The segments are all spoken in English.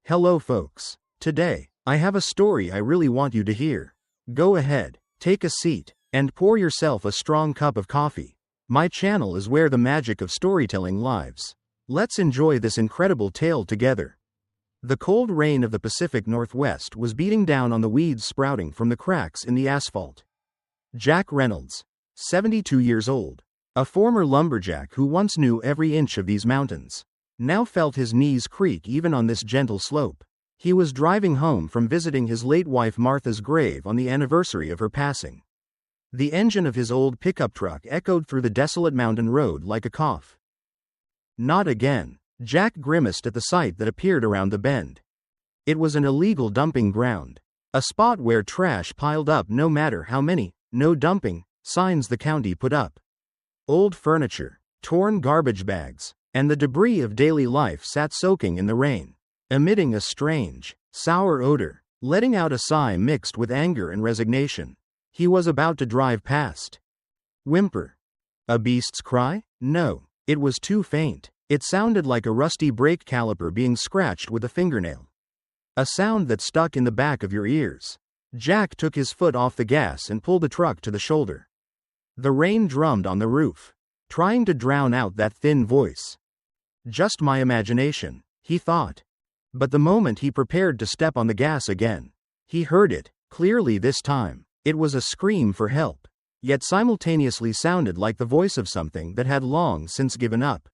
Hello folks. Today, I have a story I really want you to hear. Go ahead, take a seat, and pour yourself a strong cup of coffee. My channel is where the magic of storytelling lives. Let's enjoy this incredible tale together. The cold rain of the Pacific Northwest was beating down on the weeds sprouting from the cracks in the asphalt. Jack Reynolds, 72 years old, a former lumberjack who once knew every inch of these mountains, now felt his knees creak even on this gentle slope. He was driving home from visiting his late wife Martha's grave on the anniversary of her passing. The engine of his old pickup truck echoed through the desolate mountain road like a cough. Not again. Jack grimaced at the sight that appeared around the bend. It was an illegal dumping ground, a spot where trash piled up no matter how many "no dumping" signs the county put up. Old furniture, torn garbage bags, and the debris of daily life sat soaking in the rain, emitting a strange, sour odor, letting out a sigh mixed with anger and resignation. He was about to drive past. Whimper. A beast's cry? No, it was too faint. It sounded like a rusty brake caliper being scratched with a fingernail. A sound that stuck in the back of your ears. Jack took his foot off the gas and pulled the truck to the shoulder. The rain drummed on the roof, trying to drown out that thin voice. Just my imagination, he thought. But the moment he prepared to step on the gas again, he heard it, clearly this time. It was a scream for help, yet simultaneously sounded like the voice of something that had long since given up.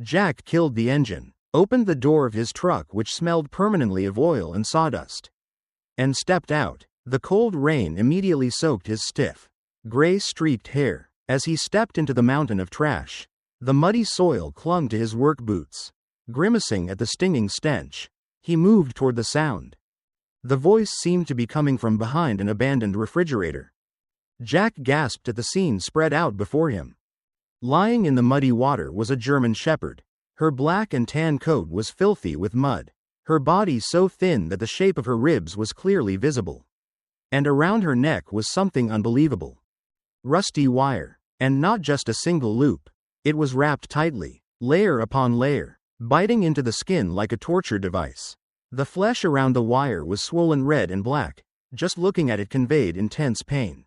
Jack killed the engine, opened the door of his truck which smelled permanently of oil and sawdust, and stepped out. The cold rain immediately soaked his stiff, gray-streaked hair. As he stepped into the mountain of trash, the muddy soil clung to his work boots. Grimacing at the stinging stench, he moved toward the sound. The voice seemed to be coming from behind an abandoned refrigerator. Jack gasped at the scene spread out before him. Lying in the muddy water was a German shepherd. Her black and tan coat was filthy with mud, her body so thin that the shape of her ribs was clearly visible. And around her neck was something unbelievable. Rusty wire, and not just a single loop. It was wrapped tightly, layer upon layer, biting into the skin like a torture device. The flesh around the wire was swollen red and black. Just looking at it conveyed intense pain.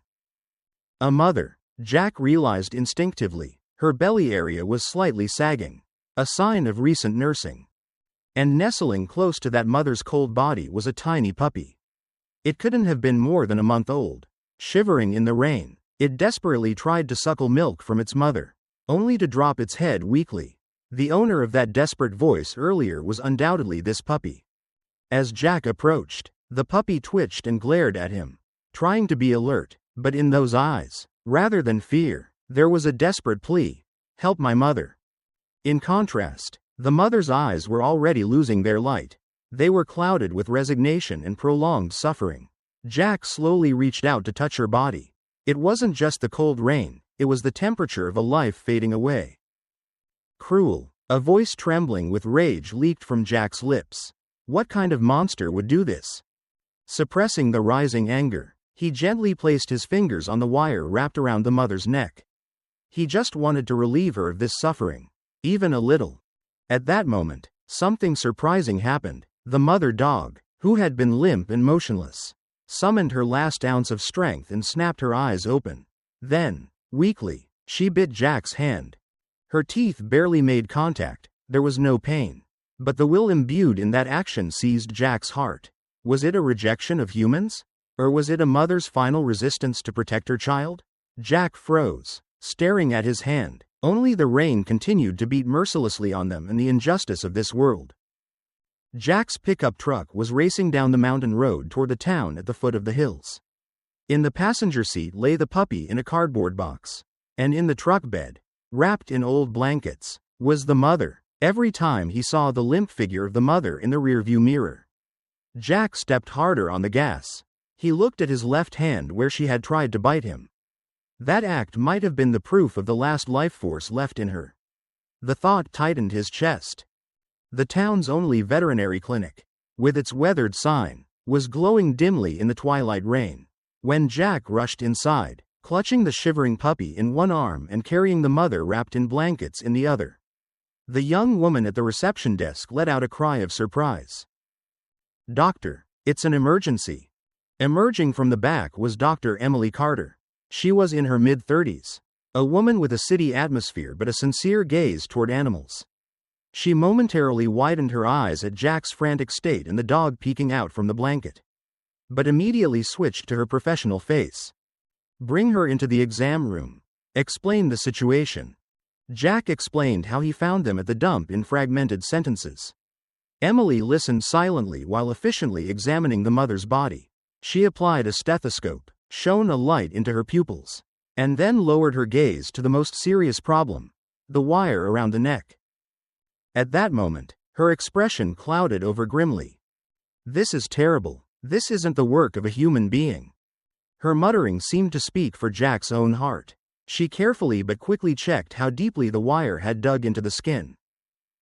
A mother, Jack realized instinctively. Her belly area was slightly sagging, a sign of recent nursing. And nestling close to that mother's cold body was a tiny puppy. It couldn't have been more than a month old. Shivering in the rain, it desperately tried to suckle milk from its mother, only to drop its head weakly. The owner of that desperate voice earlier was undoubtedly this puppy. As Jack approached, the puppy twitched and glared at him, trying to be alert, but in those eyes, rather than fear, there was a desperate plea. Help my mother. In contrast, the mother's eyes were already losing their light. They were clouded with resignation and prolonged suffering. Jack slowly reached out to touch her body. It wasn't just the cold rain, it was the temperature of a life fading away. Cruel. A voice trembling with rage leaked from Jack's lips. What kind of monster would do this? Suppressing the rising anger, he gently placed his fingers on the wire wrapped around the mother's neck. He just wanted to relieve her of this suffering, even a little. At that moment, something surprising happened. The mother dog, who had been limp and motionless, summoned her last ounce of strength and snapped her eyes open. Then, weakly, she bit Jack's hand. Her teeth barely made contact. There was no pain. But the will imbued in that action seized Jack's heart. Was it a rejection of humans? Or was it a mother's final resistance to protect her child? Jack froze, staring at his hand. Only the rain continued to beat mercilessly on them and the injustice of this world. Jack's pickup truck was racing down the mountain road toward the town at the foot of the hills. In the passenger seat lay the puppy in a cardboard box. And in the truck bed, wrapped in old blankets, was the mother. Every time he saw the limp figure of the mother in the rearview mirror, Jack stepped harder on the gas. He looked at his left hand where she had tried to bite him. That act might have been the proof of the last life force left in her. The thought tightened his chest. The town's only veterinary clinic, with its weathered sign, was glowing dimly in the twilight rain. When Jack rushed inside, clutching the shivering puppy in one arm and carrying the mother wrapped in blankets in the other, the young woman at the reception desk let out a cry of surprise. "Doctor, it's an emergency." Emerging from the back was Dr. Emily Carter. She was in her mid-30s. A woman with a city atmosphere but a sincere gaze toward animals. She momentarily widened her eyes at Jack's frantic state and the dog peeking out from the blanket, but immediately switched to her professional face. "Bring her into the exam room. Explain the situation." Jack explained how he found them at the dump in fragmented sentences. Emily listened silently while efficiently examining the mother's body. She applied a stethoscope, shone a light into her pupils, and then lowered her gaze to the most serious problem, the wire around the neck. At that moment, her expression clouded over grimly. "This is terrible. This isn't the work of a human being." Her muttering seemed to speak for Jack's own heart. She carefully but quickly checked how deeply the wire had dug into the skin.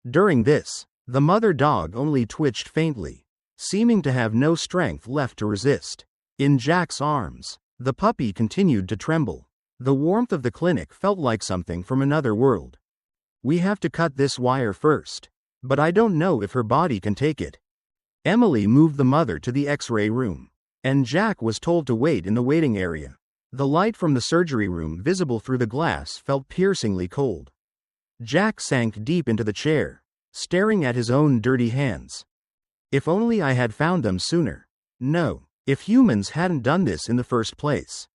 During this, the mother dog only twitched faintly, seeming to have no strength left to resist. In Jack's arms, the puppy continued to tremble. The warmth of the clinic felt like something from another world. "We have to cut this wire first, but I don't know if her body can take it." Emily moved the mother to the X-ray room, and Jack was told to wait in the waiting area. The light from the surgery room visible through the glass felt piercingly cold. Jack sank deep into the chair, staring at his own dirty hands. "If only I had found them sooner. No, if humans hadn't done this in the first place."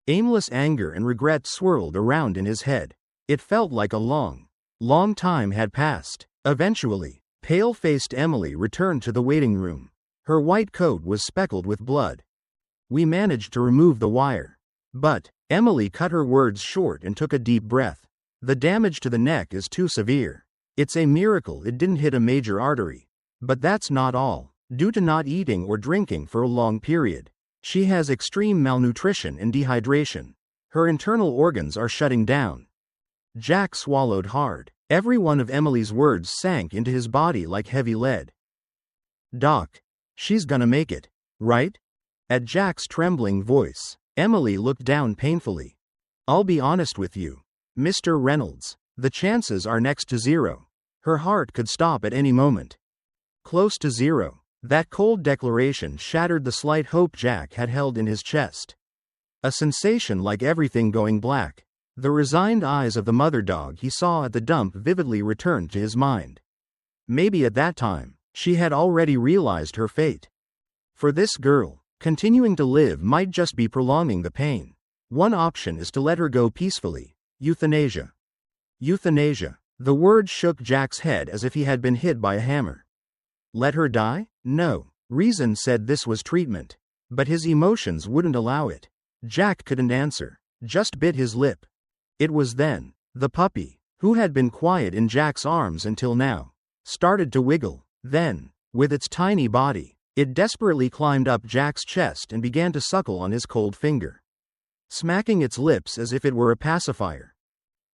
Aimless anger and regret swirled around in his head. It felt like a long time had passed. Eventually, pale-faced Emily returned to the waiting room. Her white coat was speckled with blood. "We managed to remove the wire. But," Emily cut her words short and took a deep breath. "The damage to the neck is too severe. It's a miracle it didn't hit a major artery. But that's not all. Due to not eating or drinking for a long period, she has extreme malnutrition and dehydration. Her internal organs are shutting down." Jack swallowed hard. Every one of Emily's words sank into his body like heavy lead. "Doc, she's gonna make it, right?" At Jack's trembling voice, Emily looked down painfully. "I'll be honest with you, Mr. Reynolds, the chances are next to zero. Her heart could stop at any moment." Close to zero. That cold declaration shattered the slight hope Jack had held in his chest. A sensation like everything going black. The resigned eyes of the mother dog he saw at the dump vividly returned to his mind. Maybe at that time, she had already realized her fate. For this girl, continuing to live might just be prolonging the pain. One option is to let her go peacefully. Euthanasia. Euthanasia. The word shook Jack's head as if he had been hit by a hammer. Let her die? No. Reason said this was treatment. But his emotions wouldn't allow it. Jack couldn't answer, just bit his lip. It was then, the puppy, who had been quiet in Jack's arms until now, started to wiggle. Then, with its tiny body, it desperately climbed up Jack's chest and began to suckle on his cold finger, smacking its lips as if it were a pacifier.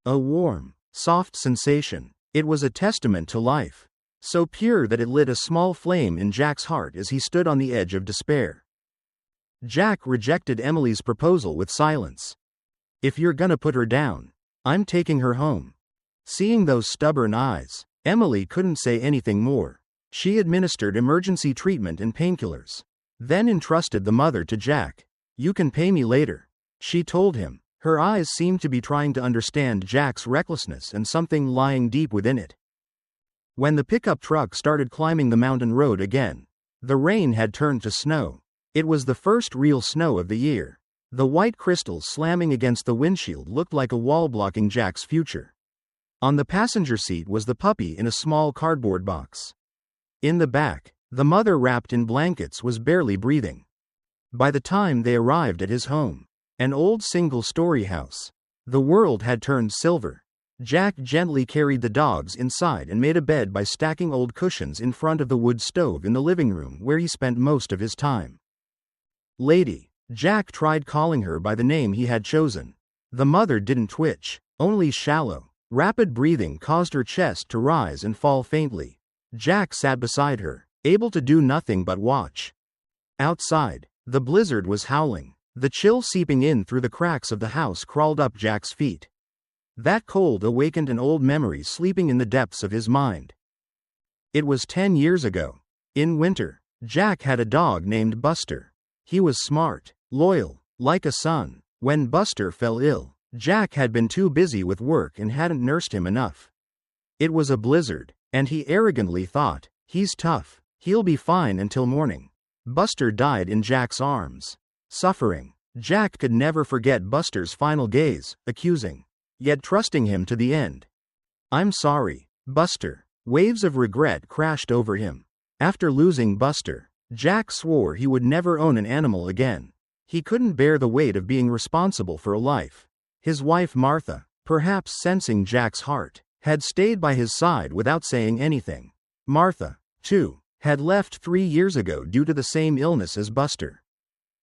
A warm, soft sensation. It was a testament to life, so pure that it lit a small flame in Jack's heart as he stood on the edge of despair. Jack rejected Emily's proposal with silence. "If you're gonna put her down, I'm taking her home." Seeing those stubborn eyes, Emily couldn't say anything more. She administered emergency treatment and painkillers, then entrusted the mother to Jack. "You can pay me later," she told him. Her eyes seemed to be trying to understand Jack's recklessness and something lying deep within it. When the pickup truck started climbing the mountain road again, the rain had turned to snow. It was the first real snow of the year. The white crystals slamming against the windshield looked like a wall blocking Jack's future. On the passenger seat was the puppy in a small cardboard box. In the back, the mother wrapped in blankets was barely breathing. By the time they arrived at his home, an old single-story house, the world had turned silver. Jack gently carried the dogs inside and made a bed by stacking old cushions in front of the wood stove in the living room where he spent most of his time. "Lady." Jack tried calling her by the name he had chosen. The mother didn't twitch, only shallow, rapid breathing caused her chest to rise and fall faintly. Jack sat beside her, able to do nothing but watch. Outside, the blizzard was howling. The chill seeping in through the cracks of the house crawled up Jack's feet. That cold awakened an old memory sleeping in the depths of his mind. It was 10 years ago. In winter, Jack had a dog named Buster. He was smart, loyal, like a son. When Buster fell ill, Jack had been too busy with work and hadn't nursed him enough. It was a blizzard, and he arrogantly thought, "He's tough. He'll be fine until morning." Buster died in Jack's arms. Suffering. Jack could never forget Buster's final gaze, accusing, yet trusting him to the end. "I'm sorry, Buster." Waves of regret crashed over him. After losing Buster, Jack swore he would never own an animal again. He couldn't bear the weight of being responsible for a life. His wife Martha, perhaps sensing Jack's heart, had stayed by his side without saying anything. Martha, too, had left 3 years ago due to the same illness as Buster.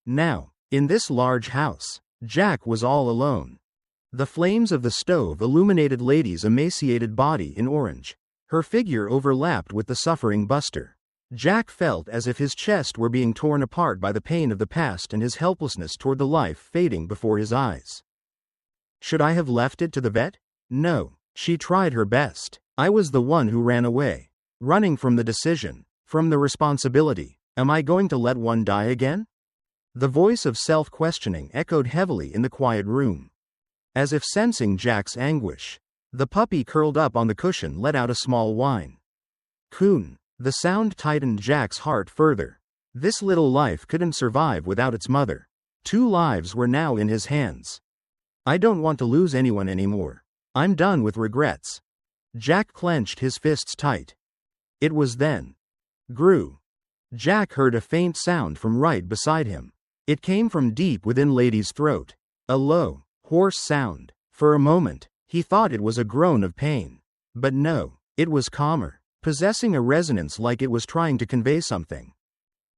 Now, in this large house, Jack was all alone. The flames of the stove illuminated Lady's emaciated body in orange. Her figure overlapped with the suffering Buster. Jack felt as if his chest were being torn apart by the pain of the past and his helplessness toward the life fading before his eyes. Should I have left it to the vet? No, she tried her best. I was the one who ran away. Running from the decision, from the responsibility. Am I going to let one die again? The voice of self-questioning echoed heavily in the quiet room. As if sensing Jack's anguish, the puppy curled up on the cushion let out a small whine. Coon. The sound tightened Jack's heart further. This little life couldn't survive without its mother. 2 lives were now in his hands. I don't want to lose anyone anymore. I'm done with regrets. Jack clenched his fists tight. It was then. Grew. Jack heard a faint sound from right beside him. It came from deep within Lady's throat. A low, hoarse sound. For a moment, he thought it was a groan of pain. But no, it was calmer, possessing a resonance like it was trying to convey something.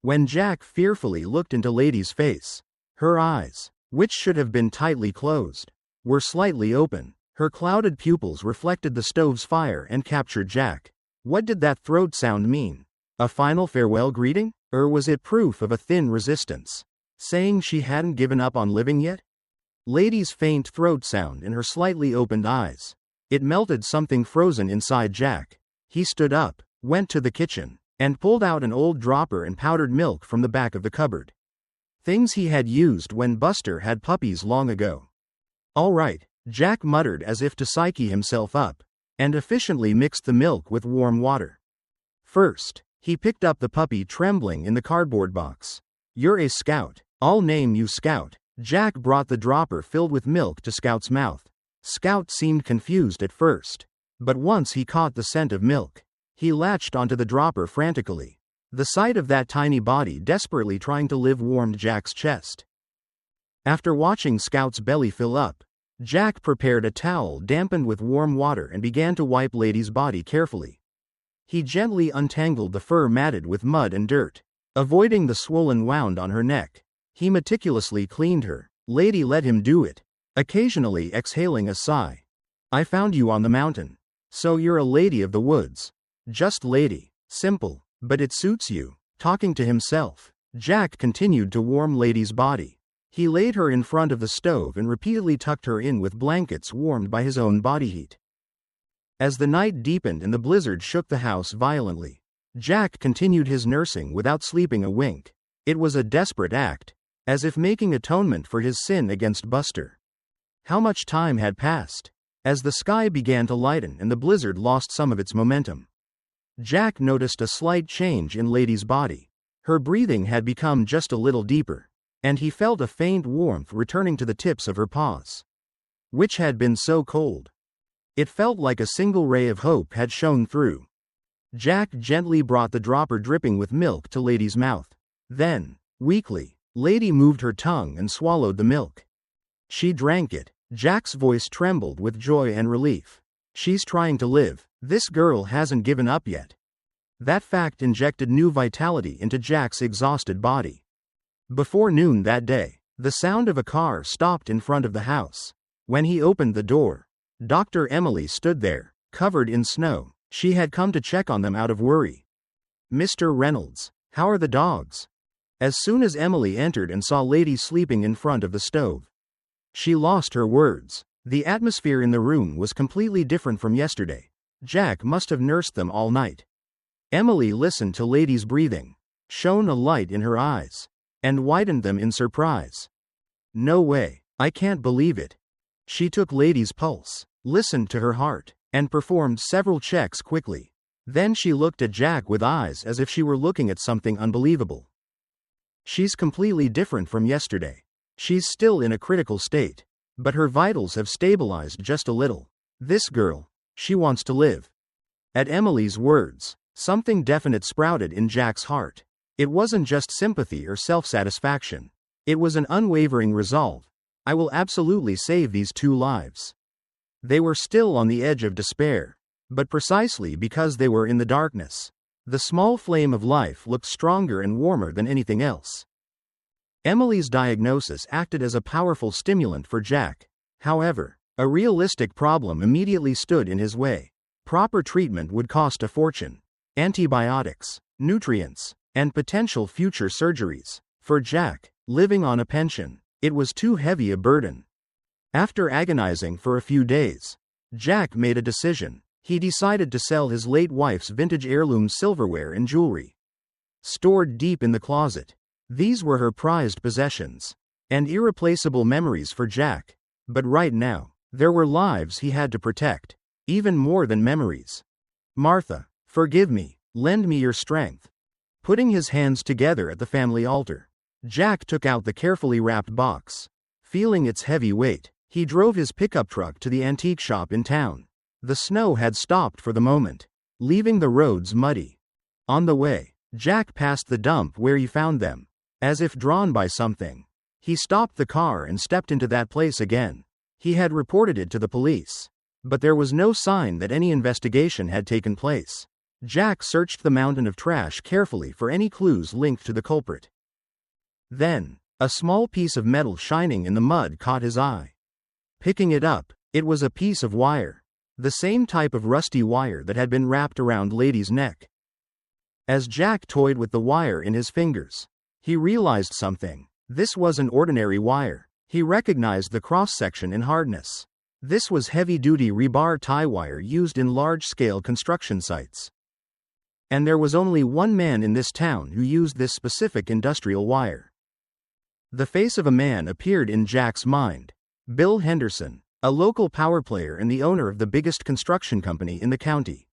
When Jack fearfully looked into Lady's face, her eyes, which should have been tightly closed, were slightly open. Her clouded pupils reflected the stove's fire and captured Jack. What did that throat sound mean? A final farewell greeting? Or was it proof of a thin resistance, saying she hadn't given up on living yet? Lady's faint throat sound in her slightly opened eyes. It melted something frozen inside Jack. He stood up, went to the kitchen, and pulled out an old dropper and powdered milk from the back of the cupboard. Things he had used when Buster had puppies long ago. All right, Jack muttered as if to psyche himself up, and efficiently mixed the milk with warm water. First, he picked up the puppy trembling in the cardboard box. You're a Scout. I'll name you Scout. Jack brought the dropper filled with milk to Scout's mouth. Scout seemed confused at first, but once he caught the scent of milk, he latched onto the dropper frantically. The sight of that tiny body desperately trying to live warmed Jack's chest. After watching Scout's belly fill up, Jack prepared a towel dampened with warm water and began to wipe Lady's body carefully. He gently untangled the fur matted with mud and dirt. Avoiding the swollen wound on her neck, he meticulously cleaned her. Lady let him do it, occasionally exhaling a sigh. I found you on the mountain. So you're a lady of the woods. Just lady. Simple, but it suits you. Talking to himself, Jack continued to warm Lady's body. He laid her in front of the stove and repeatedly tucked her in with blankets warmed by his own body heat. As the night deepened and the blizzard shook the house violently, Jack continued his nursing without sleeping a wink. It was a desperate act, as if making atonement for his sin against Buster. How much time had passed? As the sky began to lighten and the blizzard lost some of its momentum, Jack noticed a slight change in Lady's body. Her breathing had become just a little deeper, and he felt a faint warmth returning to the tips of her paws, which had been so cold. It felt like a single ray of hope had shone through. Jack gently brought the dropper dripping with milk to Lady's mouth. Then, weakly, Lady moved her tongue and swallowed the milk. She drank it. Jack's voice trembled with joy and relief. She's trying to live. This girl hasn't given up yet. That fact injected new vitality into Jack's exhausted body. Before noon that day, the sound of a car stopped in front of the house. When he opened the door, Dr. Emily stood there, covered in snow. She had come to check on them out of worry. Mr. Reynolds, how are the dogs? As soon as Emily entered and saw Lady sleeping in front of the stove, she lost her words. The atmosphere in the room was completely different from yesterday. Jack must have nursed them all night. Emily listened to Lady's breathing. shone a light in her eyes, and widened them in surprise. No way, I can't believe it. She took Lady's pulse, listened to her heart, and performed several checks quickly. Then she looked at Jack with eyes as if she were looking at something unbelievable. She's completely different from yesterday. She's still in a critical state, but her vitals have stabilized just a little. This girl, she wants to live. At Emily's words, something definite sprouted in Jack's heart. It wasn't just sympathy or self-satisfaction. It was an unwavering resolve. I will absolutely save these 2 lives. They were still on the edge of despair, but precisely because they were in the darkness, the small flame of life looked stronger and warmer than anything else. Emily's diagnosis acted as a powerful stimulant for Jack. However, a realistic problem immediately stood in his way. Proper treatment would cost a fortune. Antibiotics, nutrients, and potential future surgeries. For Jack, living on a pension, it was too heavy a burden. After agonizing for a few days, Jack made a decision. He decided to sell his late wife's vintage heirloom silverware and jewelry. Stored deep in the closet, these were her prized possessions, and irreplaceable memories for Jack. But right now, there were lives he had to protect, even more than memories. Martha, forgive me, lend me your strength. Putting his hands together at the family altar, Jack took out the carefully wrapped box. Feeling its heavy weight, he drove his pickup truck to the antique shop in town. The snow had stopped for the moment, leaving the roads muddy. On the way, Jack passed the dump where he found them. As if drawn by something, he stopped the car and stepped into that place again. He had reported it to the police, but there was no sign that any investigation had taken place. Jack searched the mountain of trash carefully for any clues linked to the culprit. Then, a small piece of metal shining in the mud caught his eye. Picking it up, it was a piece of wire. The same type of rusty wire that had been wrapped around Lady's neck. As Jack toyed with the wire in his fingers, he realized something. This wasn't ordinary wire. He recognized the cross-section and hardness. This was heavy-duty rebar tie wire used in large-scale construction sites. And there was only one man in this town who used this specific industrial wire. The face of a man appeared in Jack's mind. Bill Henderson, a local power player and the owner of the biggest construction company in the county.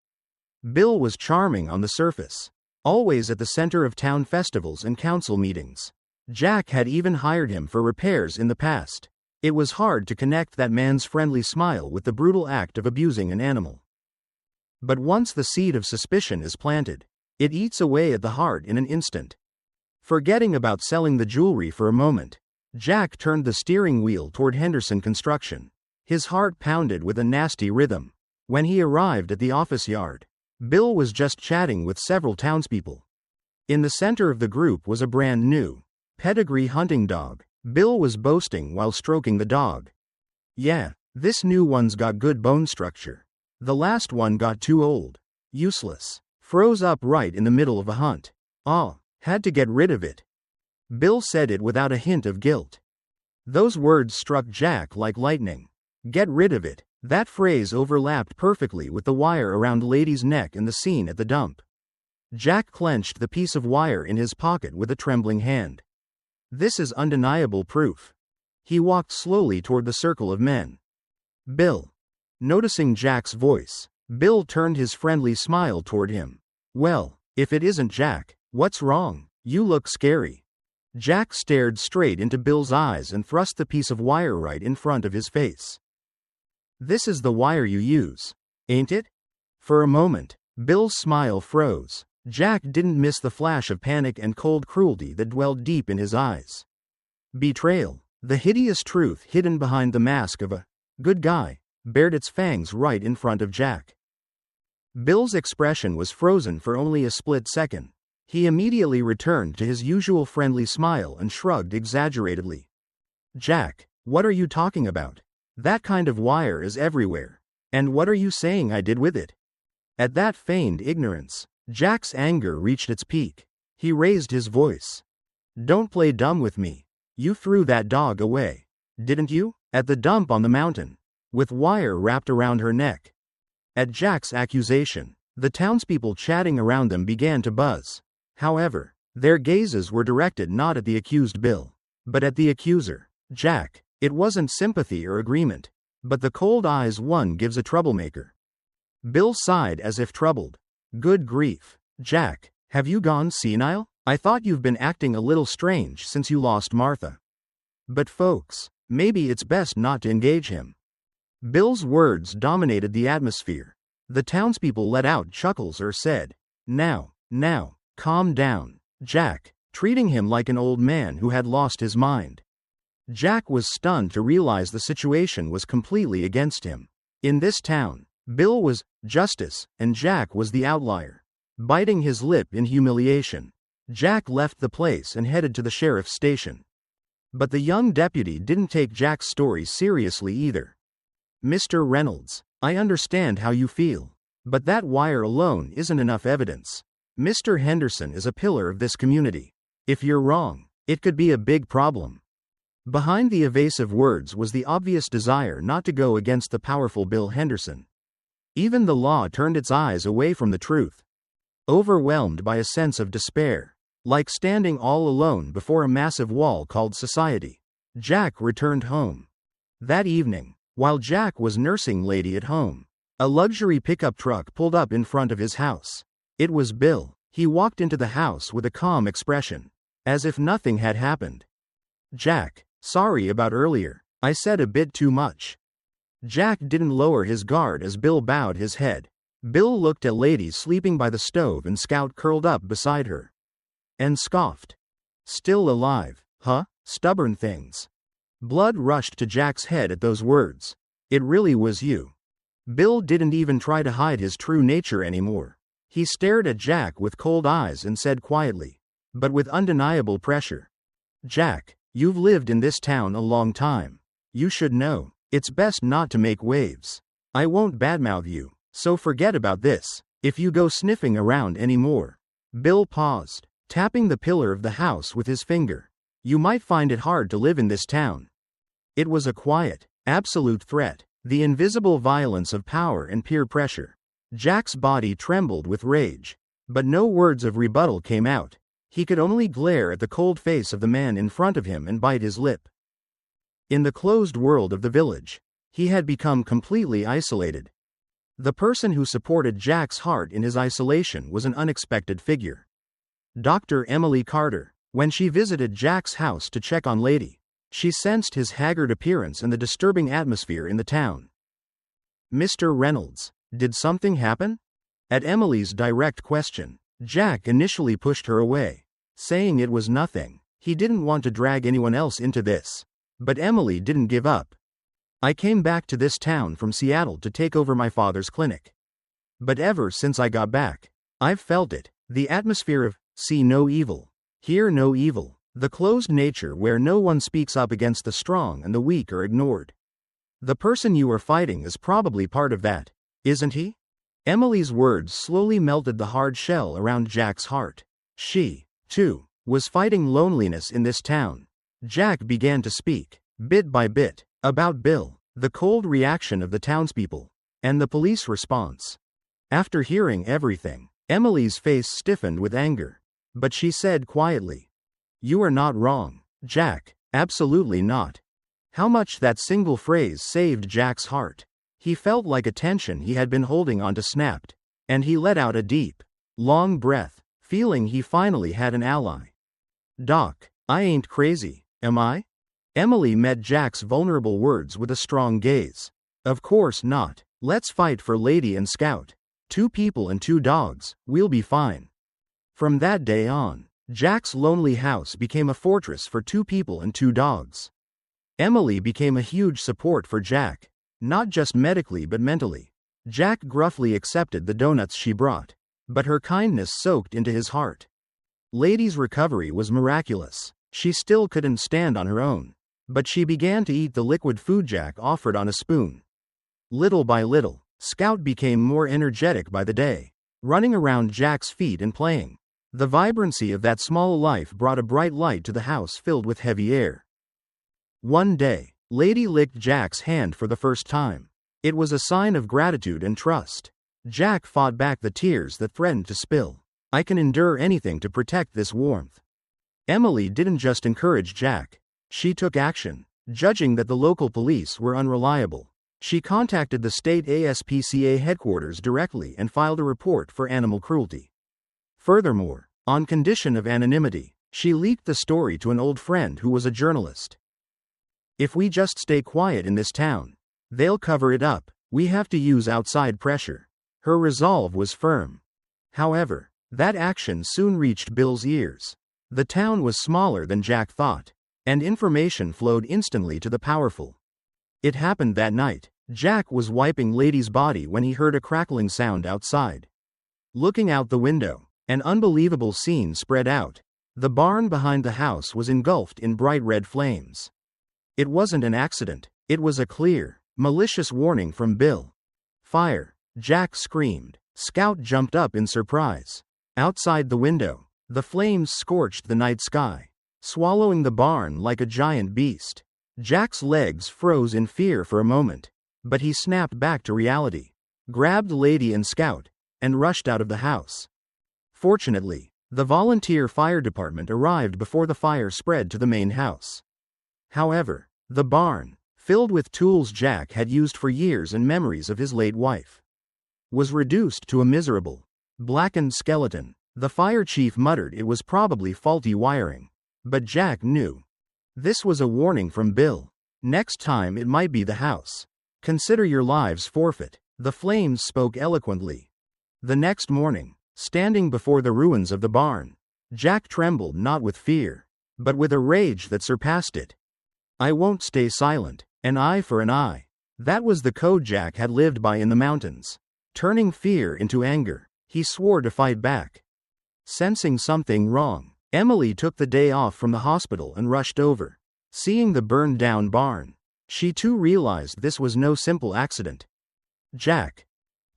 Bill was charming on the surface, always at the center of town festivals and council meetings. Jack had even hired him for repairs in the past. It was hard to connect that man's friendly smile with the brutal act of abusing an animal. But once the seed of suspicion is planted, it eats away at the heart in an instant. Forgetting about selling the jewelry for a moment, Jack turned the steering wheel toward Henderson Construction. His heart pounded with a nasty rhythm. When he arrived at the office yard, Bill was just chatting with several townspeople. In the center of the group was a brand new, pedigree hunting dog. Bill was boasting while stroking the dog. "Yeah, this new one's got good bone structure. The last one got too old. Useless. Froze up right in the middle of a hunt. Had to get rid of it." Bill said it without a hint of guilt. Those words struck Jack like lightning. Get rid of it. That phrase overlapped perfectly with the wire around Lady's neck and the scene at the dump. Jack clenched the piece of wire in his pocket with a trembling hand. This is undeniable proof. He walked slowly toward the circle of men. "Bill." Noticing Jack's voice, Bill turned his friendly smile toward him. "Well, if it isn't Jack, what's wrong? You look scary." Jack stared straight into Bill's eyes and thrust the piece of wire right in front of his face. "This is the wire you use, ain't it?" For a moment, Bill's smile froze. Jack didn't miss the flash of panic and cold cruelty that dwelled deep in his eyes. Betrayal, the hideous truth hidden behind the mask of a good guy, bared its fangs right in front of Jack. Bill's expression was frozen for only a split second. He immediately returned to his usual friendly smile and shrugged exaggeratedly. "Jack, what are you talking about? That kind of wire is everywhere. And what are you saying I did with it?" At that feigned ignorance, Jack's anger reached its peak. He raised his voice. "Don't play dumb with me. You threw that dog away, didn't you? At the dump on the mountain, with wire wrapped around her neck." At Jack's accusation, the townspeople chatting around them began to buzz. However, Their gazes were directed not at the accused Bill, but at the accuser, Jack. It wasn't sympathy or agreement, but the cold eyes one gives a troublemaker. Bill sighed as if troubled. Good grief, Jack, have you gone senile? I thought you've been acting a little strange since you lost Martha. But folks, maybe it's best not to engage him. Bill's words dominated the atmosphere. The townspeople let out chuckles or said, Now, calm down, Jack, treating him like an old man who had lost his mind. Jack was stunned to realize the situation was completely against him. In this town, Bill was justice, and Jack was the outlier. Biting his lip in humiliation, Jack left the place and headed to the sheriff's station. But the young deputy didn't take Jack's story seriously either. Mr. Reynolds, I understand how you feel, but that wire alone isn't enough evidence. Mr. Henderson is a pillar of this community. If you're wrong, it could be a big problem. Behind the evasive words was the obvious desire not to go against the powerful Bill Henderson. Even the law turned its eyes away from the truth. Overwhelmed by a sense of despair, like standing all alone before a massive wall called society, Jack returned home. That evening, while Jack was nursing Lady at home, a luxury pickup truck pulled up in front of his house. It was Bill. He walked into the house with a calm expression, as if nothing had happened. Jack, sorry about earlier, I said a bit too much. Jack didn't lower his guard as Bill bowed his head. Bill looked at Lady sleeping by the stove and Scout curled up beside her, and scoffed. Still alive, huh? Stubborn things. Blood rushed to Jack's head at those words. It really was you. Bill didn't even try to hide his true nature anymore. He stared at Jack with cold eyes and said quietly, but with undeniable pressure, Jack, you've lived in this town a long time. You should know, it's best not to make waves. I won't badmouth you, so forget about this, if you go sniffing around anymore. Bill paused, tapping the pillar of the house with his finger. You might find it hard to live in this town. It was a quiet, absolute threat, the invisible violence of power and peer pressure. Jack's body trembled with rage, but no words of rebuttal came out. He could only glare at the cold face of the man in front of him and bite his lip. In the closed world of the village, he had become completely isolated. The person who supported Jack's heart in his isolation was an unexpected figure. Dr. Emily Carter. When she visited Jack's house to check on Lady, she sensed his haggard appearance and the disturbing atmosphere in the town. Mr. Reynolds, did something happen? At Emily's direct question, Jack initially pushed her away, saying it was nothing. He didn't want to drag anyone else into this. But Emily didn't give up. I came back to this town from Seattle to take over my father's clinic. But ever since I got back, I've felt it, the atmosphere of, see no evil, hear no evil, the closed nature where no one speaks up against the strong and the weak are ignored. The person you are fighting is probably part of that, isn't he? Emily's words slowly melted the hard shell around Jack's heart. She, too, was fighting loneliness in this town. Jack began to speak, bit by bit, about Bill, the cold reaction of the townspeople, and the police response. After hearing everything, Emily's face stiffened with anger. But she said quietly, You are not wrong, Jack, absolutely not. How much that single phrase saved Jack's heart. He felt like a tension he had been holding onto snapped, and he let out a deep, long breath, feeling he finally had an ally. Doc, I ain't crazy, am I? Emily met Jack's vulnerable words with a strong gaze. Of course not. Let's fight for Lady and Scout. 2 people and 2 dogs, we'll be fine. From that day on, Jack's lonely house became a fortress for 2 people and 2 dogs. Emily became a huge support for Jack, not just medically but mentally. Jack gruffly accepted the donuts she brought, but her kindness soaked into his heart. Lady's recovery was miraculous. She still couldn't stand on her own, but she began to eat the liquid food Jack offered on a spoon. Little by little, Scout became more energetic by the day, running around Jack's feet and playing. The vibrancy of that small life brought a bright light to the house filled with heavy air. One day, Lady licked Jack's hand for the first time. It was a sign of gratitude and trust. Jack fought back the tears that threatened to spill. I can endure anything to protect this warmth." Emily didn't just encourage Jack. She took action. Judging that the local police were unreliable, she contacted the state ASPCA headquarters directly and filed a report for animal cruelty. Furthermore, on condition of anonymity, she leaked the story to an old friend who was a journalist. "If we just stay quiet in this town, they'll cover it up. We have to use outside pressure." Her resolve was firm. However, that action soon reached Bill's ears. The town was smaller than Jack thought, and information flowed instantly to the powerful. It happened that night. Jack was wiping Lady's body when he heard a crackling sound outside. Looking out the window, an unbelievable scene spread out. The barn behind the house was engulfed in bright red flames. It wasn't an accident, it was a clear, malicious warning from Bill. "Fire!" Jack screamed. Scout jumped up in surprise. Outside the window, the flames scorched the night sky, swallowing the barn like a giant beast. Jack's legs froze in fear for a moment, but he snapped back to reality, grabbed Lady and Scout, and rushed out of the house. Fortunately, the volunteer fire department arrived before the fire spread to the main house. However, the barn, filled with tools Jack had used for years and memories of his late wife, was reduced to a miserable, blackened skeleton. The fire chief muttered it was probably faulty wiring, but Jack knew. This was a warning from Bill. Next time it might be the house. Consider your lives forfeit. The flames spoke eloquently. The next morning, standing before the ruins of the barn, Jack trembled not with fear, but with a rage that surpassed it. "I won't stay silent. An eye for an eye." That was the code Jack had lived by in the mountains. Turning fear into anger, he swore to fight back. Sensing something wrong, Emily took the day off from the hospital and rushed over. Seeing the burned-down barn, she too realized this was no simple accident. "Jack,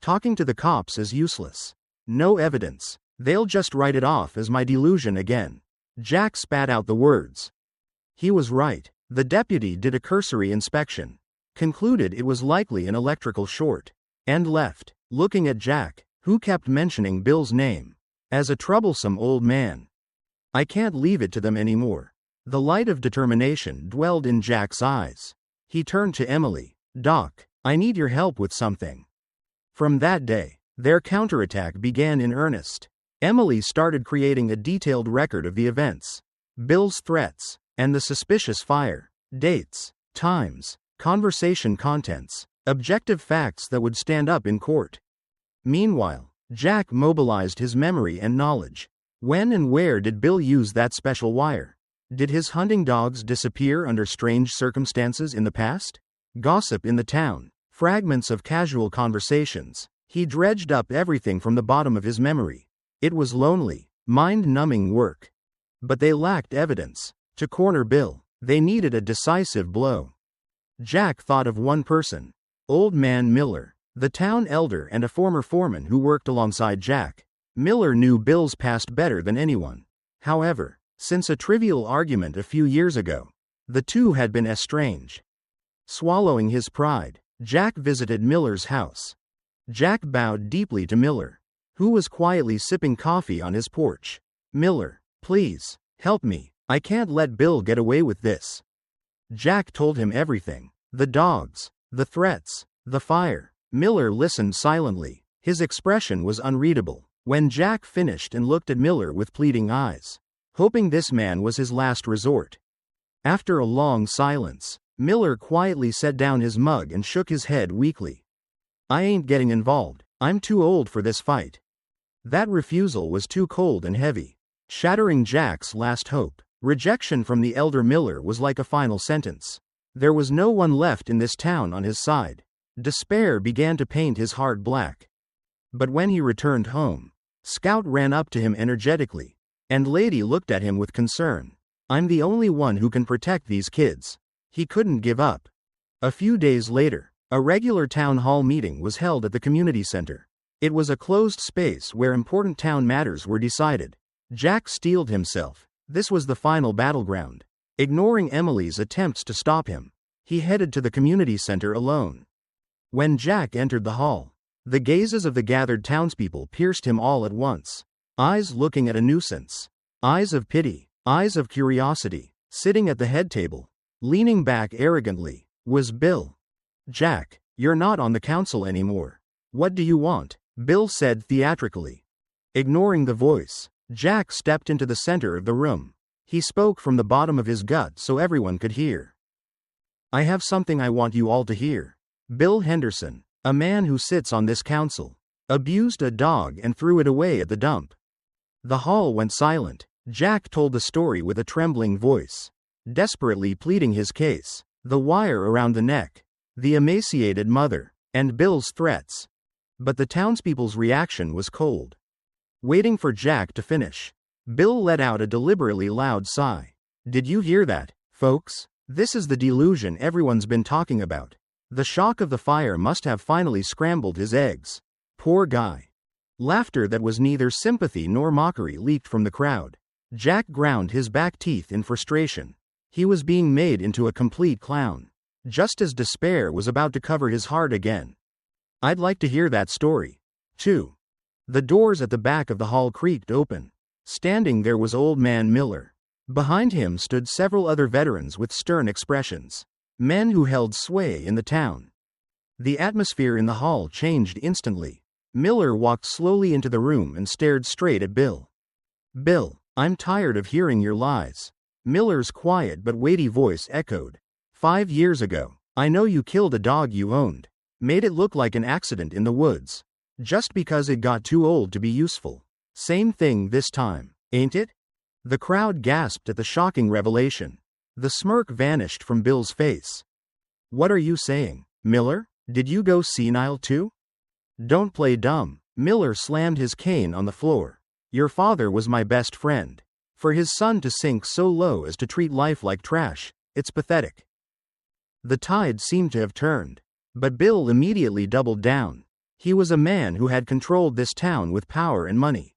talking to the cops is useless. No evidence. They'll just write it off as my delusion again." Jack spat out the words. He was right. The deputy did a cursory inspection, concluded it was likely an electrical short, and left, looking at Jack, who kept mentioning Bill's name, as a troublesome old man. "I can't leave it to them anymore." The light of determination dwelled in Jack's eyes. He turned to Emily. "Doc, I need your help with something." From that day, their counterattack began in earnest. Emily started creating a detailed record of the events, Bill's threats, and the suspicious fire, dates, times, conversation contents, objective facts that would stand up in court. Meanwhile, Jack mobilized his memory and knowledge. When and where did Bill use that special wire? Did his hunting dogs disappear under strange circumstances in the past? Gossip in the town, fragments of casual conversations. He dredged up everything from the bottom of his memory. It was lonely, mind-numbing work. But they lacked evidence. To corner Bill, they needed a decisive blow. Jack thought of one person, Old Man Miller, the town elder and a former foreman who worked alongside Jack. Miller knew Bill's past better than anyone. However, since a trivial argument a few years ago, the two had been estranged. Swallowing his pride, Jack visited Miller's house. Jack bowed deeply to Miller, who was quietly sipping coffee on his porch. "Miller, please, help me. I can't let Bill get away with this." Jack told him everything. The dogs, the threats, the fire. Miller listened silently. His expression was unreadable. When Jack finished and looked at Miller with pleading eyes, hoping this man was his last resort. After a long silence, Miller quietly set down his mug and shook his head weakly. "I ain't getting involved. I'm too old for this fight." That refusal was too cold and heavy, shattering Jack's last hope. Rejection from the elder Miller was like a final sentence. There was no one left in this town on his side. Despair began to paint his heart black. But when he returned home, Scout ran up to him energetically, and Lady looked at him with concern. "I'm the only one who can protect these kids." He couldn't give up. A few days later, a regular town hall meeting was held at the community center. It was a closed space where important town matters were decided. Jack steeled himself. This was the final battleground. Ignoring Emily's attempts to stop him, he headed to the community center alone. When Jack entered the hall, the gazes of the gathered townspeople pierced him all at once. eyes looking at a nuisance. Eyes of pity, eyes of curiosity. Sitting at the head table, leaning back arrogantly, was Bill. "Jack, you're not on the council anymore. What do you want?" Bill said theatrically. Ignoring the voice, Jack stepped into the center of the room. He spoke from the bottom of his gut so everyone could hear. "I have something I want you all to hear. Bill Henderson, a man who sits on this council, abused a dog and threw it away at the dump." The hall went silent. Jack told the story with a trembling voice, desperately pleading his case. The wire around the neck, the emaciated mother, and Bill's threats. But the townspeople's reaction was cold. Waiting for Jack to finish, Bill let out a deliberately loud sigh. "Did you hear that, folks? This is the delusion everyone's been talking about. The shock of the fire must have finally scrambled his eggs. Poor guy." Laughter that was neither sympathy nor mockery leaped from the crowd. Jack ground his back teeth in frustration. He was being made into a complete clown, just as despair was about to cover his heart again. "I'd like to hear that story, too." The doors at the back of the hall creaked open. Standing there was Old Man Miller. Behind him stood several other veterans with stern expressions, men who held sway in the town. The atmosphere in the hall changed instantly. Miller walked slowly into the room and stared straight at Bill. "Bill, I'm tired of hearing your lies." Miller's quiet but weighty voice echoed. 5 years ago, I know you killed a dog you owned. Made it look like an accident in the woods. Just because it got too old to be useful. Same thing this time, ain't it?" The crowd gasped at the shocking revelation. The smirk vanished from Bill's face. "What are you saying, Miller? Did you go senile too?" "Don't play dumb." Miller slammed his cane on the floor. "Your father was my best friend. For his son to sink so low as to treat life like trash, it's pathetic." The tide seemed to have turned. But Bill immediately doubled down. He was a man who had controlled this town with power and money.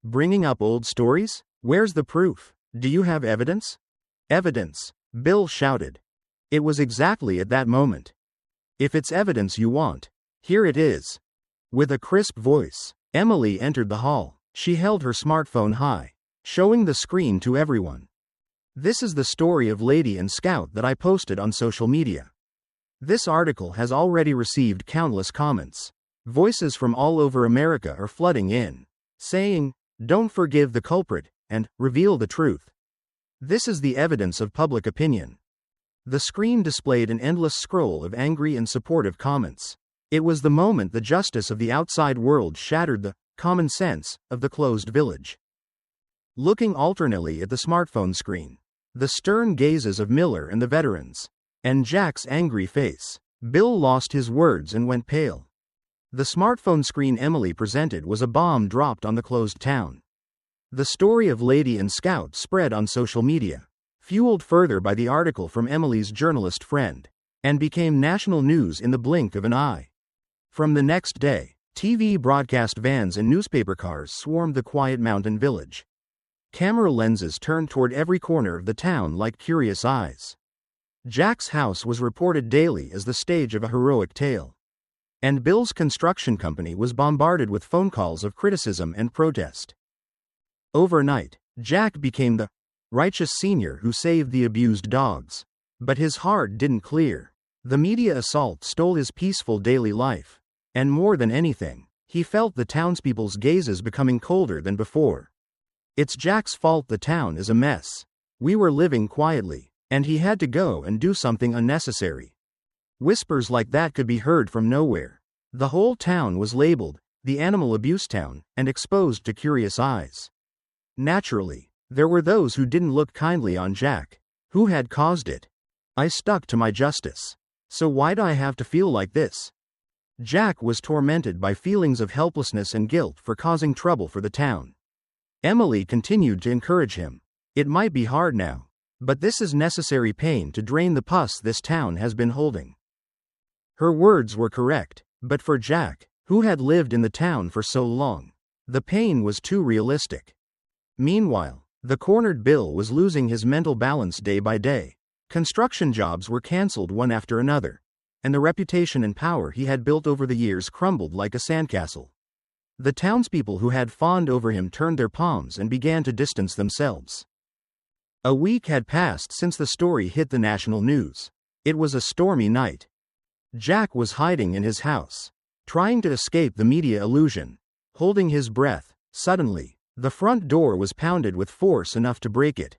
"Bringing up old stories? Where's the proof? Do you have evidence?" "Evidence," Bill shouted. It was exactly at that moment. "If it's evidence you want, here it is." With a crisp voice, Emily entered the hall. She held her smartphone high, showing the screen to everyone. "This is the story of Lady and Scout that I posted on social media. This article has already received countless comments. Voices from all over America are flooding in, saying, 'Don't forgive the culprit,' and 'reveal the truth.' This is the evidence of public opinion." The screen displayed an endless scroll of angry and supportive comments. It was the moment the justice of the outside world shattered the common sense of the closed village. Looking alternately at the smartphone screen, the stern gazes of Miller and the veterans, and Jack's angry face, Bill lost his words and went pale. The smartphone screen Emily presented was a bomb dropped on the closed town. The story of Lady and Scout spread on social media, fueled further by the article from Emily's journalist friend, and became national news in the blink of an eye. From the next day, TV broadcast vans and newspaper cars swarmed the quiet mountain village. Camera lenses turned toward every corner of the town like curious eyes. Jack's house was reported daily as the stage of a heroic tale. And Bill's construction company was bombarded with phone calls of criticism and protest. Overnight, Jack became the righteous senior who saved the abused dogs. But his heart didn't clear. The media assault stole his peaceful daily life. And more than anything, he felt the townspeople's gazes becoming colder than before. It's Jack's fault the town is a mess. We were living quietly, and he had to go and do something unnecessary. Whispers like that could be heard from nowhere. The whole town was labeled the animal abuse town and exposed to curious eyes. Naturally, there were those who didn't look kindly on Jack. Who had caused it? "I stuck to my justice. So why do I have to feel like this?" Jack was tormented by feelings of helplessness and guilt for causing trouble for the town. Emily continued to encourage him. "It might be hard now, but this is necessary pain to drain the pus this town has been holding." Her words were correct, but for Jack, who had lived in the town for so long, the pain was too realistic. Meanwhile, the cornered Bill was losing his mental balance day by day. Construction jobs were cancelled one after another, and the reputation and power he had built over the years crumbled like a sandcastle. The townspeople who had fawned over him turned their palms and began to distance themselves. A week had passed since the story hit the national news. It was a stormy night. Jack was hiding in his house, trying to escape the media illusion, holding his breath. Suddenly, the front door was pounded with force enough to break it.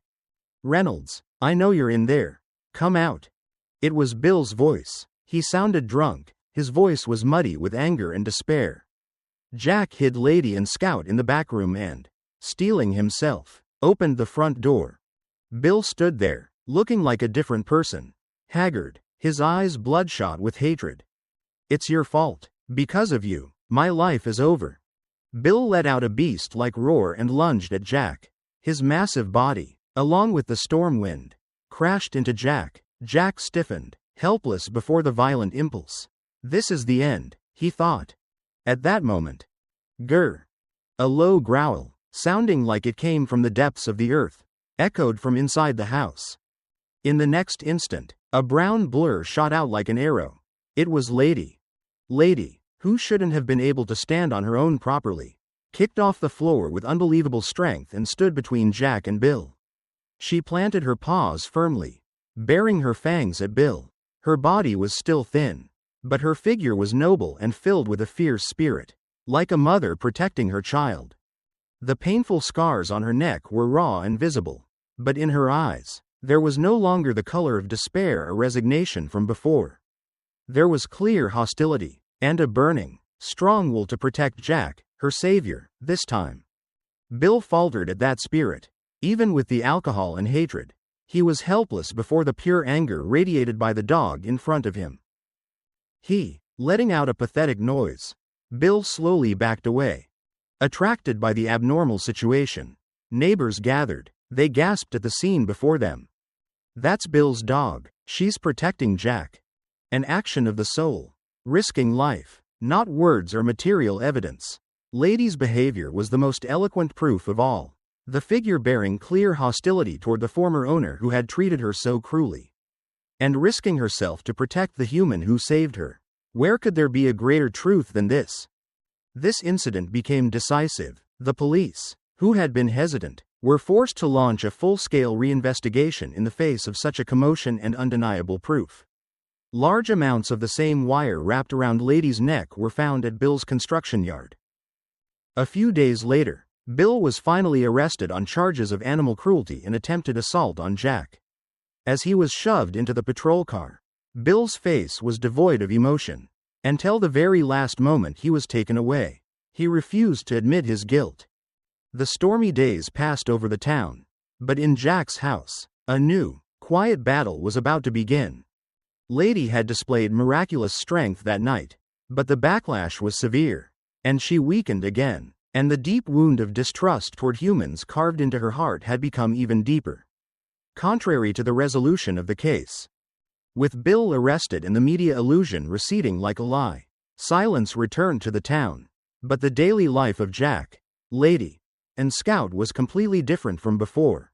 "Reynolds, I know you're in there. Come out." It was Bill's voice. He sounded drunk. His voice was muddy with anger and despair. Jack hid Lady and Scout in the back room and, steeling himself, opened the front door. Bill stood there, looking like a different person. Haggard, his eyes bloodshot with hatred. "It's your fault. Because of you, my life is over." Bill let out a beast-like roar and lunged at Jack. His massive body, along with the storm wind, crashed into Jack. Jack stiffened, helpless before the violent impulse. "This is the end," he thought. At that moment, grr! A low growl, sounding like it came from the depths of the earth, echoed from inside the house. In the next instant, a brown blur shot out like an arrow. It was Lady. Lady, who shouldn't have been able to stand on her own properly, kicked off the floor with unbelievable strength and stood between Jack and Bill. She planted her paws firmly, baring her fangs at Bill. Her body was still thin, but her figure was noble and filled with a fierce spirit, like a mother protecting her child. The painful scars on her neck were raw and visible, but in her eyes, there was no longer the color of despair or resignation from before. There was clear hostility, and a burning, strong will to protect Jack, her savior, this time. Bill faltered at that spirit. Even with the alcohol and hatred, he was helpless before the pure anger radiated by the dog in front of him. Letting out a pathetic noise, Bill slowly backed away. Attracted by the abnormal situation, neighbors gathered. They gasped at the scene before them. "That's Bill's dog. She's protecting Jack." An action of the soul, risking life, not words or material evidence. Lady's behavior was the most eloquent proof of all. The figure bearing clear hostility toward the former owner who had treated her so cruelly, and risking herself to protect the human who saved her. Where could there be a greater truth than this? This incident became decisive. The police, who had been hesitant, were forced to launch a full-scale reinvestigation in the face of such a commotion and undeniable proof. Large amounts of the same wire wrapped around Lady's neck were found at Bill's construction yard. A few days later, Bill was finally arrested on charges of animal cruelty and attempted assault on Jack. As he was shoved into the patrol car, Bill's face was devoid of emotion. Until the very last moment he was taken away, he refused to admit his guilt. The stormy days passed over the town, but in Jack's house, a new, quiet battle was about to begin. Lady had displayed miraculous strength that night, but the backlash was severe, and she weakened again, and the deep wound of distrust toward humans carved into her heart had become even deeper. Contrary to the resolution of the case, with Bill arrested and the media illusion receding like a lie, silence returned to the town. But the daily life of Jack, Lady, and Scout was completely different from before.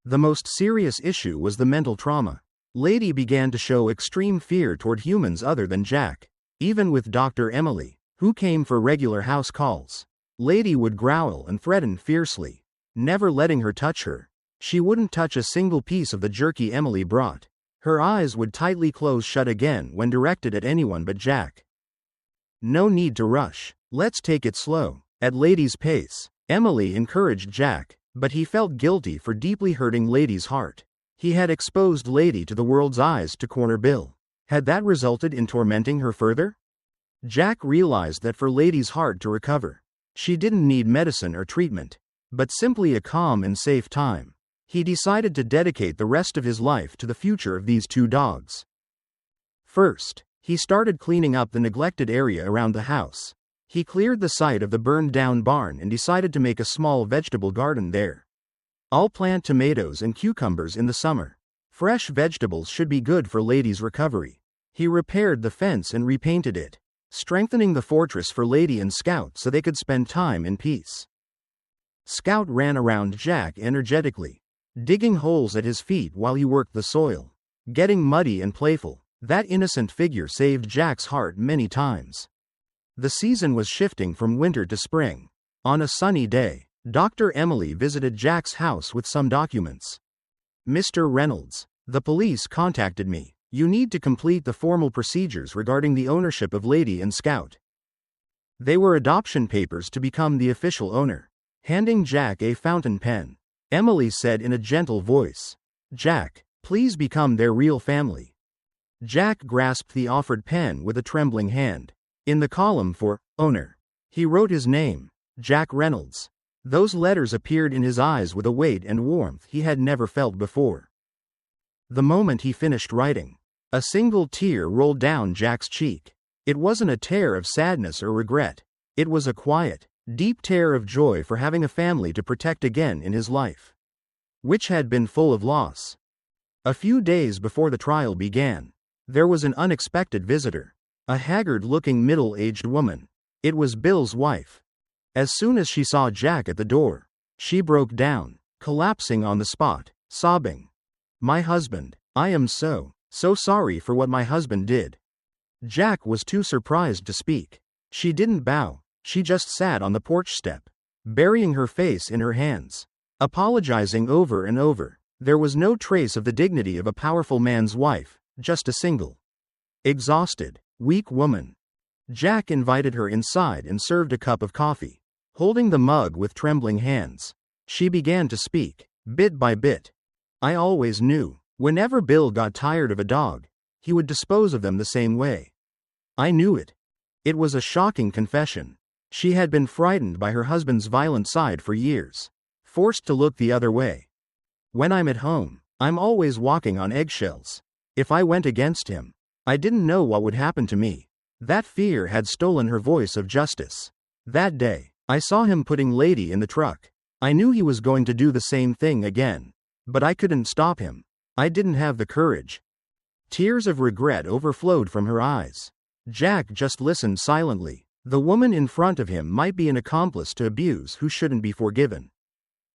The most serious issue was the mental trauma. Lady began to show extreme fear toward humans other than Jack. Even with Dr. Emily, who came for regular house calls, Lady would growl and threaten fiercely, never letting her touch her. She wouldn't touch a single piece of the jerky Emily brought. Her eyes would tightly close shut again when directed at anyone but Jack. "No need to rush. Let's take it slow, at Lady's pace," Emily encouraged Jack, but he felt guilty for deeply hurting Lady's heart. He had exposed Lady to the world's eyes to corner Bill. Had that resulted in tormenting her further? Jack realized that for Lady's heart to recover, she didn't need medicine or treatment, but simply a calm and safe time. He decided to dedicate the rest of his life to the future of these two dogs. First, he started cleaning up the neglected area around the house. He cleared the site of the burned-down barn and decided to make a small vegetable garden there. "I'll plant tomatoes and cucumbers in the summer. Fresh vegetables should be good for Lady's recovery." He repaired the fence and repainted it, strengthening the fortress for Lady and Scout so they could spend time in peace. Scout ran around Jack energetically, digging holes at his feet while he worked the soil. Getting muddy and playful, that innocent figure saved Jack's heart many times. The season was shifting from winter to spring. On a sunny day, Dr. Emily visited Jack's house with some documents. "Mr. Reynolds, the police contacted me. You need to complete the formal procedures regarding the ownership of Lady and Scout." They were adoption papers to become the official owner. Handing Jack a fountain pen, Emily said in a gentle voice, "Jack, please become their real family." Jack grasped the offered pen with a trembling hand. In the column for owner, he wrote his name, Jack Reynolds. Those letters appeared in his eyes with a weight and warmth he had never felt before. The moment he finished writing, a single tear rolled down Jack's cheek. It wasn't a tear of sadness or regret. It was a quiet, deep tear of joy for having a family to protect again in his life, which had been full of loss. A few days before the trial began, there was an unexpected visitor. A haggard-looking middle-aged woman. It was Bill's wife. As soon as she saw Jack at the door, she broke down, collapsing on the spot, sobbing. "My husband, I am so sorry for what my husband did." Jack was too surprised to speak. She didn't bow, she just sat on the porch step, burying her face in her hands, apologizing over and over. There was no trace of the dignity of a powerful man's wife, just a single, exhausted, weak woman. Jack invited her inside and served a cup of coffee. Holding the mug with trembling hands, she began to speak, bit by bit. "I always knew, whenever Bill got tired of a dog, he would dispose of them the same way. I knew it." It was a shocking confession. She had been frightened by her husband's violent side for years, forced to look the other way. "When I'm at home, I'm always walking on eggshells. If I went against him, I didn't know what would happen to me." That fear had stolen her voice of justice. "That day, I saw him putting Lady in the truck. I knew he was going to do the same thing again. But I couldn't stop him. I didn't have the courage." Tears of regret overflowed from her eyes. Jack just listened silently. The woman in front of him might be an accomplice to abuse who shouldn't be forgiven.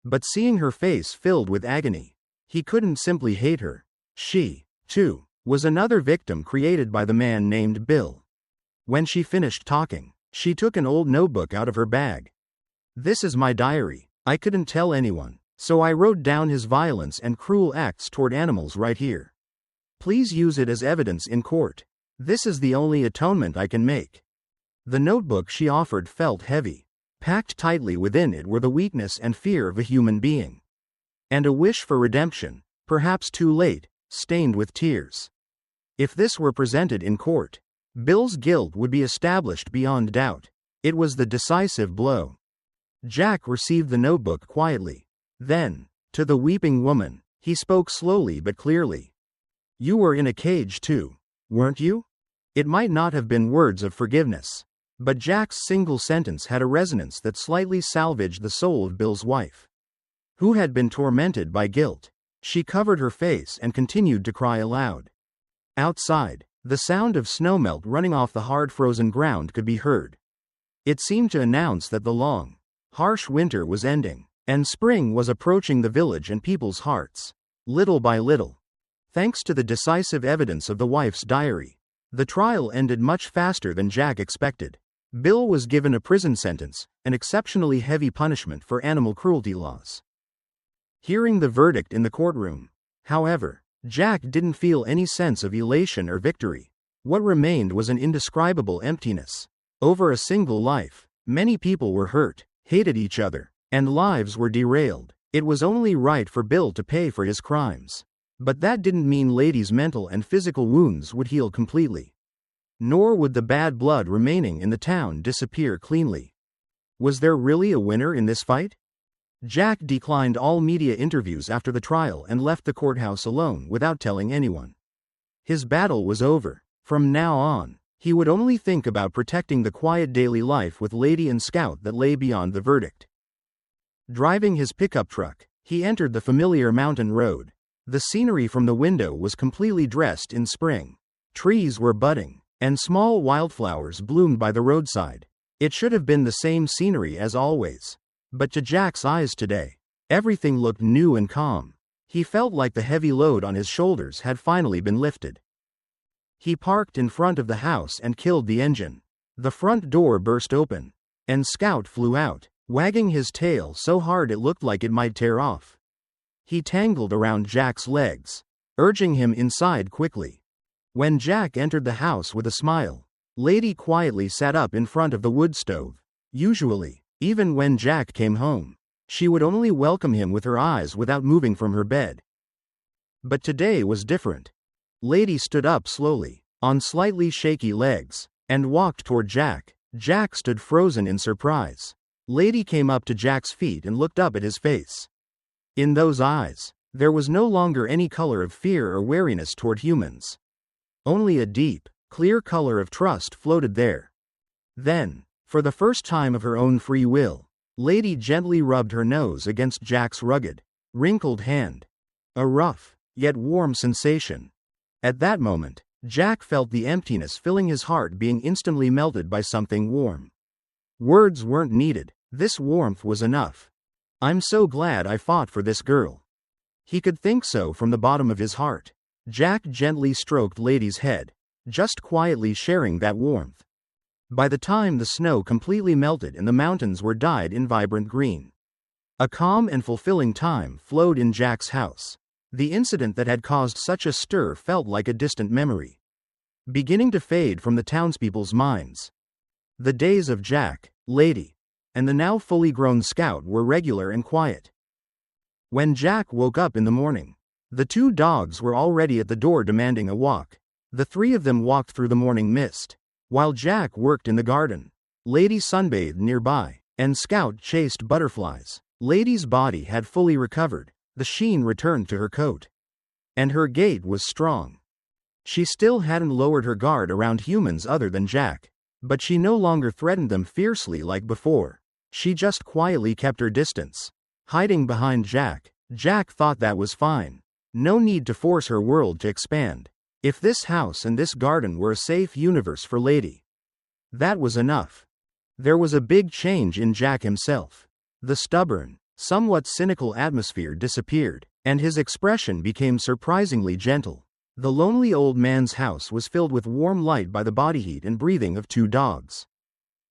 But seeing her face filled with agony, he couldn't simply hate her. She, too, was another victim created by the man named Bill. When she finished talking, she took an old notebook out of her bag. "This is my diary. I couldn't tell anyone, so I wrote down his violence and cruel acts toward animals right here. Please use it as evidence in court. This is the only atonement I can make." The notebook she offered felt heavy. Packed tightly within it were the weakness and fear of a human being. And a wish for redemption, perhaps too late, stained with tears. If this were presented in court, Bill's guilt would be established beyond doubt. It was the decisive blow. Jack received the notebook quietly. Then, to the weeping woman, he spoke slowly but clearly. "You were in a cage too, weren't you?" It might not have been words of forgiveness, but Jack's single sentence had a resonance that slightly salvaged the soul of Bill's wife, who had been tormented by guilt. She covered her face and continued to cry aloud. Outside, the sound of snowmelt running off the hard frozen ground could be heard. It seemed to announce that the long, harsh winter was ending, and spring was approaching the village and people's hearts. Little by little, thanks to the decisive evidence of the wife's diary, the trial ended much faster than Jack expected. Bill was given a prison sentence, an exceptionally heavy punishment for animal cruelty laws. Hearing the verdict in the courtroom, however, Jack didn't feel any sense of elation or victory. What remained was an indescribable emptiness. Over a single life, many people were hurt, hated each other, and lives were derailed. It was only right for Bill to pay for his crimes. But that didn't mean Lady's mental and physical wounds would heal completely. Nor would the bad blood remaining in the town disappear cleanly. Was there really a winner in this fight? Jack declined all media interviews after the trial and left the courthouse alone without telling anyone. His battle was over. From now on, he would only think about protecting the quiet daily life with Lady and Scout that lay beyond the verdict. Driving his pickup truck, he entered the familiar mountain road. The scenery from the window was completely dressed in spring. Trees were budding, and small wildflowers bloomed by the roadside. It should have been the same scenery as always. But to Jack's eyes today, everything looked new and calm. He felt like the heavy load on his shoulders had finally been lifted. He parked in front of the house and killed the engine. The front door burst open, and Scout flew out, wagging his tail so hard it looked like it might tear off. He tangled around Jack's legs, urging him inside quickly. When Jack entered the house with a smile, Lady quietly sat up in front of the wood stove. Usually, even when Jack came home, she would only welcome him with her eyes without moving from her bed. But today was different. Lady stood up slowly, on slightly shaky legs, and walked toward Jack. Jack stood frozen in surprise. Lady came up to Jack's feet and looked up at his face. In those eyes, there was no longer any color of fear or wariness toward humans. Only a deep, clear color of trust floated there. Then, for the first time of her own free will, Lady gently rubbed her nose against Jack's rugged, wrinkled hand. A rough, yet warm sensation. At that moment, Jack felt the emptiness filling his heart being instantly melted by something warm. Words weren't needed, this warmth was enough. I'm so glad I fought for this girl. He could think so from the bottom of his heart. Jack gently stroked Lady's head, just quietly sharing that warmth. By the time the snow completely melted and the mountains were dyed in vibrant green, a calm and fulfilling time flowed in Jack's house. The incident that had caused such a stir felt like a distant memory, beginning to fade from the townspeople's minds. The days of Jack, Lady, and the now fully grown Scout were regular and quiet. When Jack woke up in the morning, the two dogs were already at the door demanding a walk. The three of them walked through the morning mist, while Jack worked in the garden. Lady sunbathed nearby, and Scout chased butterflies. Lady's body had fully recovered, the sheen returned to her coat, and her gait was strong. She still hadn't lowered her guard around humans other than Jack, but she no longer threatened them fiercely like before. She just quietly kept her distance, hiding behind Jack. Jack thought that was fine. No need to force her world to expand. If this house and this garden were a safe universe for Lady, that was enough. There was a big change in Jack himself. The stubborn, somewhat cynical atmosphere disappeared, and his expression became surprisingly gentle. The lonely old man's house was filled with warm light by the body heat and breathing of two dogs.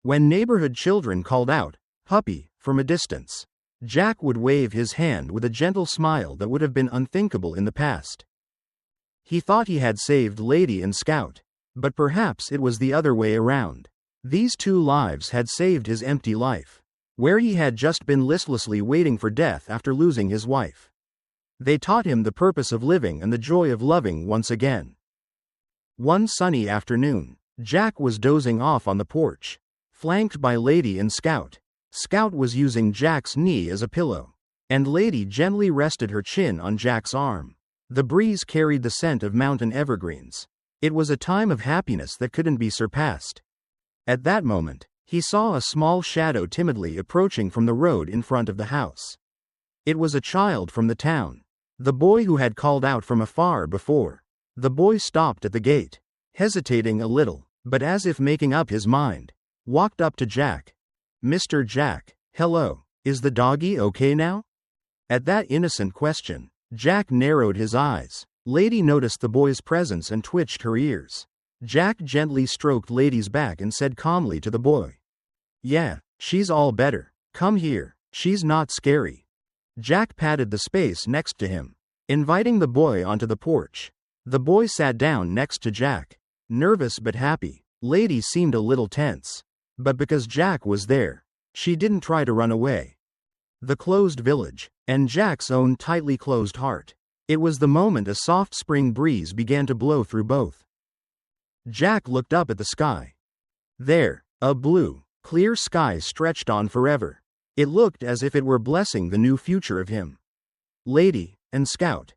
When neighborhood children called out, "Puppy," from a distance, Jack would wave his hand with a gentle smile that would have been unthinkable in the past. He thought he had saved Lady and Scout, but perhaps it was the other way around. These two lives had saved his empty life, where he had just been listlessly waiting for death after losing his wife. They taught him the purpose of living and the joy of loving once again. One sunny afternoon, Jack was dozing off on the porch, flanked by Lady and Scout. Scout was using Jack's knee as a pillow, and Lady gently rested her chin on Jack's arm. The breeze carried the scent of mountain evergreens. It was a time of happiness that couldn't be surpassed. At that moment, he saw a small shadow timidly approaching from the road in front of the house. It was a child from the town, the boy who had called out from afar before. The boy stopped at the gate, hesitating a little, but as if making up his mind, walked up to Jack. "Mr. Jack, hello, is the doggy okay now?" At that innocent question, Jack narrowed his eyes. Lady noticed the boy's presence and twitched her ears. Jack gently stroked Lady's back and said calmly to the boy, "Yeah, she's all better. Come here, she's not scary." Jack patted the space next to him, inviting the boy onto the porch. The boy sat down next to Jack, nervous but happy. Lady seemed a little tense, but because Jack was there, she didn't try to run away. The closed village, and Jack's own tightly closed heart. It was the moment a soft spring breeze began to blow through both. Jack looked up at the sky. There, a blue, clear sky stretched on forever. It looked as if it were blessing the new future of him. Lady and Scout,